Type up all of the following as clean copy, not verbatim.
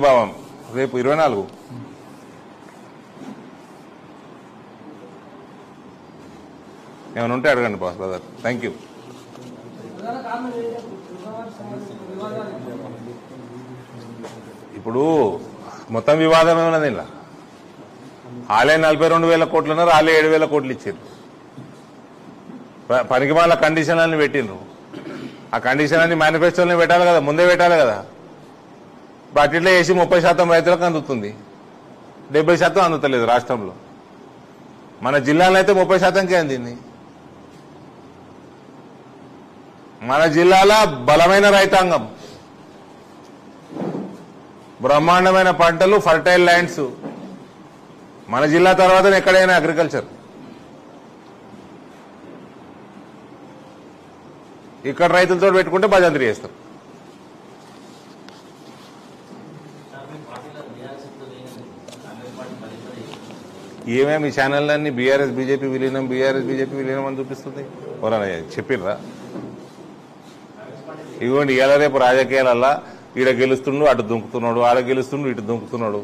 భావం రేపు 24 ఏమైనా ఉంటే అడగండి బాస్ బ్రదర్. Thank you. ఇప్పుడు మొత్తం వివాదం ఏమన్నది ఇలా ఆలే 42,000 కోట్లు ఉన్నారు, ఆలే 7,000 కోట్లు ఇచ్చారు. పనికి వాళ్ళ కండిషన్ అన్ని పెట్టిండ్రు. ఆ కండిషన్ అన్ని మేనిఫెస్టోని పెట్టాలి కదా, ముందే పెట్టాలి కదా. బడ్జెట్లో వేసి 30% రైతులకు అందుతుంది, 70% అందుతలేదు రాష్ట్రంలో. మన జిల్లాలో అయితే 30%కే అందింది. మన జిల్లాలో బలమైన రైతాంగం, బ్రహ్మాండమైన పంటలు, ఫర్టైల్ ల్యాండ్స్. మన జిల్లా తర్వాత ఎక్కడైనా అగ్రికల్చర్. ఇక్కడ రైతులతో పెట్టుకుంటే భజంత్రి చేస్తారు. ఏమేమి ఈ ఛానళ్ళన్నీ బీఆర్ఎస్ బీజేపీ విలీనం, బీఆర్ఎస్ బీజేపీ విలీనం అని చూపిస్తుంది. ఎవరన్నా చెప్పిర్రా? ఇదిగోండి, ఇవాళ రేపు రాజకీయాలల్లా ఈడ గెలుస్తుండు అటు దుంకుతున్నాడు, ఆడ గెలుస్తుండు ఇటు దుంకుతున్నాడు.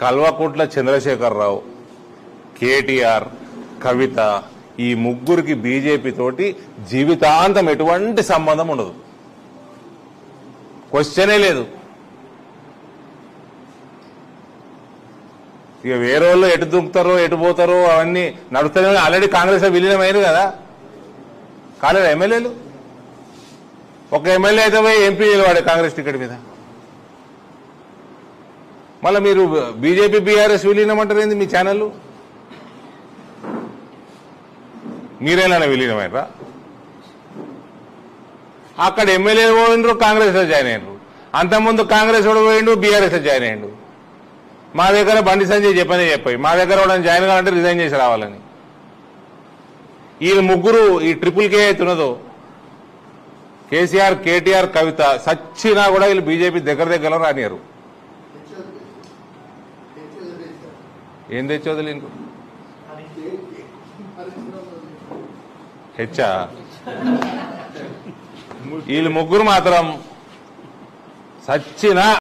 కల్వకుంట్ల చంద్రశేఖరరావు, కేటీఆర్, కవిత, ఈ ముగ్గురికి బీజేపీ తోటి జీవితాంతం ఎటువంటి సంబంధం ఉండదు, క్వశ్చనే లేదు. ఇక వేరే వాళ్ళు ఎటు దుంకుతారో ఎటు పోతారో అవన్నీ నడుస్తూనే. ఆల్రెడీ కాంగ్రెస్ లో విలీనం అయినారు కదా, కాలేదు ఎమ్మెల్యేలు. ఒక ఎమ్మెల్యే అయితే పోయి ఎంపీ నిలవాడే కాంగ్రెస్ టికెట్ మీద. మళ్ళీ మీరు బీజేపీ బీఆర్ఎస్ విలీనం అంటారు ఏంది? మీ ఛానళ్ళు మీరేనా విలీనమైనరా? అక్కడ ఎమ్మెల్యేలు పోయినరు, కాంగ్రెస్ లో జాయిన్ అయినరు. అంతకుముందు కాంగ్రెస్ వాడు పోయిండు, బీఆర్ఎస్ లో జాయిన్ అయ్యిండు. మా దగ్గర బండి సంజయ్ చెప్పాయి, మా దగ్గర కూడా జాయిన్ కావాలంటే రిజైన్ చేసి రావాలని. ఈ ముగ్గురు, ఈ ట్రిపుల్ కే అవుతున్నదో కేసీఆర్, కేటీఆర్, కవిత, సచ్చినా కూడా వీళ్ళు బీజేపీ దగ్గరలో రానియరు. ఏం తెచ్చోదులు ఇంకో హెచ్చా. వీళ్ళు ముగ్గురు మాత్రం సచ్చినా